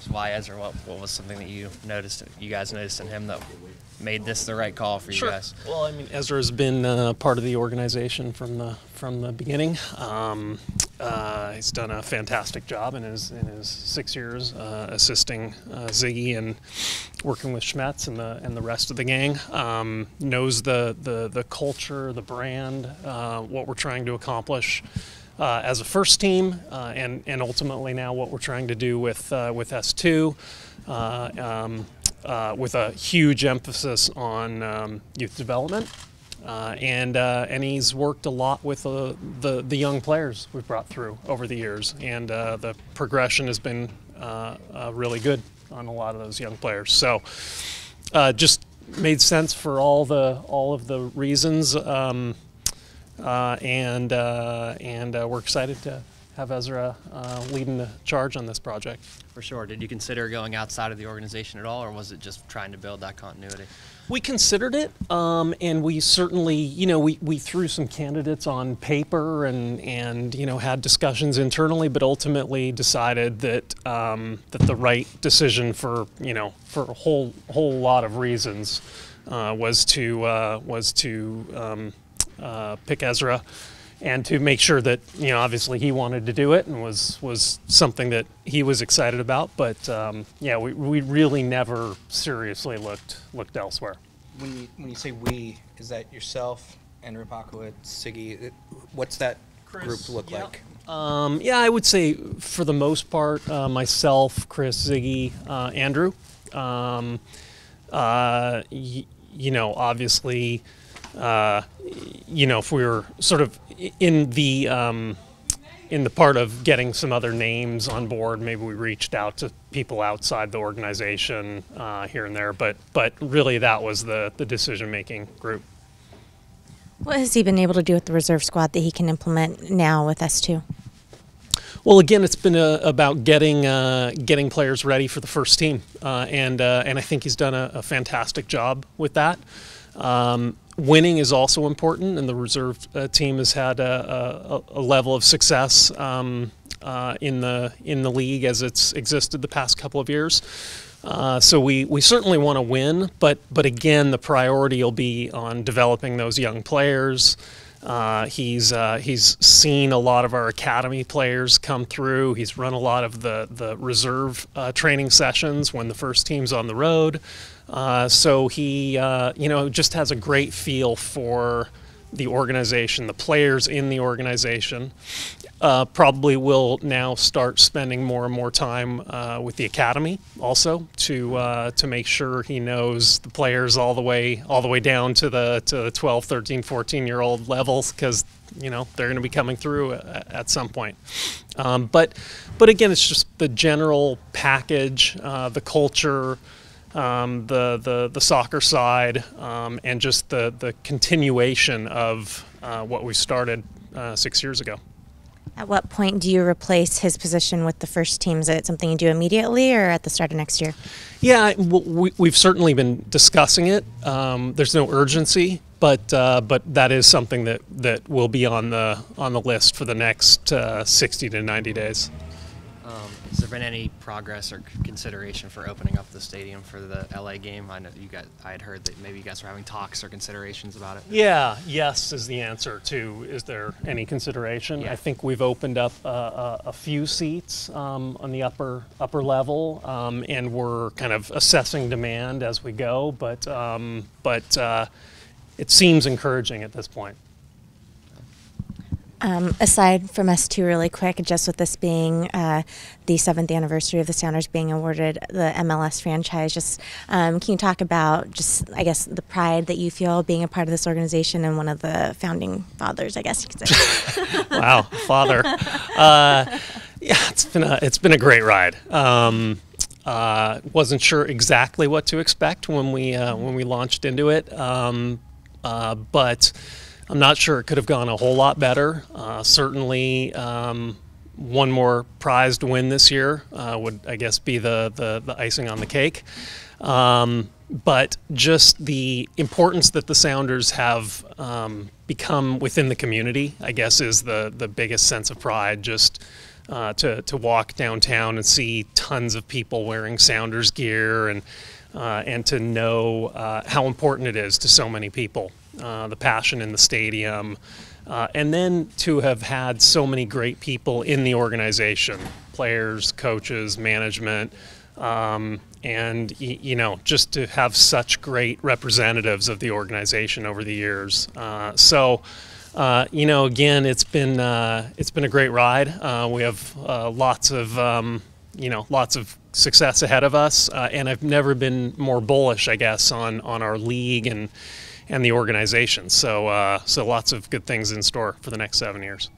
Why Ezra? What was something that you guys noticed in him that made this the right call for you guys? Well, I mean, Ezra's been part of the organization from the beginning. He's done a fantastic job in his 6 years assisting Ziggy and working with Schmetz and the rest of the gang. Knows the culture, the brand, what we're trying to accomplish as a first team, and ultimately now what we're trying to do with S2, with a huge emphasis on youth development, and he's worked a lot with the young players we've brought through over the years, and the progression has been really good on a lot of those young players. So just made sense for all of the reasons. And we're excited to have Ezra leading the charge on this project. For sure. Did you consider going outside of the organization at all, or was it just trying to build that continuity? We considered it, and we certainly, we threw some candidates on paper and had discussions internally, but ultimately decided that that the right decision for a whole lot of reasons was to pick Ezra, and to make sure that obviously he wanted to do it and was something that he was excited about. But yeah, we really never seriously looked elsewhere. When you say we, is that yourself, Andrew Pakowitz, Siggy? What's that group look like? Yeah, I would say for the most part, myself, Chris, Ziggy, Andrew. Obviously. If we were sort of in the part of getting some other names on board, maybe we reached out to people outside the organization here and there, but really that was the decision-making group. What has he been able to do with the reserve squad that he can implement now with S2? Well, again, it's been about getting players ready for the first team, and I think he's done a fantastic job with that. Winning is also important, and the reserve team has had a level of success in the league as it's existed the past couple of years. So we certainly want to win, but again, the priority will be on developing those young players. He's seen a lot of our academy players come through. He's run a lot of the reserve training sessions when the first team's on the road. So he, just has a great feel for the organization, the players in the organization. Probably will now start spending more and more time with the academy also to make sure he knows the players all the way down to the 12, 13, 14-year-old levels, because they're going to be coming through at some point. But again, it's just the general package, the culture. The soccer side, and just the continuation of what we started 6 years ago. At what point do you replace his position with the first team? Is it something you do immediately or at the start of next year? Yeah, we've certainly been discussing it. There's no urgency, but that is something that will be on the list for the next 60 to 90 days. Has there been any progress or consideration for opening up the stadium for the LA game? I know I had heard that maybe you guys were having talks or considerations about it. Yeah, yes is the answer to, is there any consideration? Yeah. I think we've opened up a few seats on the upper level, and we're kind of assessing demand as we go, but it seems encouraging at this point. Aside from S2 really quick, just with this being the 7th anniversary of the Sounders being awarded the MLS franchise, just can you talk about just, I guess, the pride that you feel being a part of this organization and one of the founding fathers, I guess you could say. Wow, father. Yeah, it's been a great ride. Wasn't sure exactly what to expect when we launched into it, but I'm not sure it could have gone a whole lot better. Certainly, one more prize to win this year would, I guess, be the icing on the cake. But just the importance that the Sounders have become within the community, I guess, is the biggest sense of pride. Just to walk downtown and see tons of people wearing Sounders gear, and to know how important it is to so many people, the passion in the stadium, and then to have had so many great people in the organization, players, coaches, management, and you know, just to have such great representatives of the organization over the years. You know, again, it's been a great ride. We have lots of success ahead of us, and I've never been more bullish, I guess, on our league and the organization. So lots of good things in store for the next 7 years.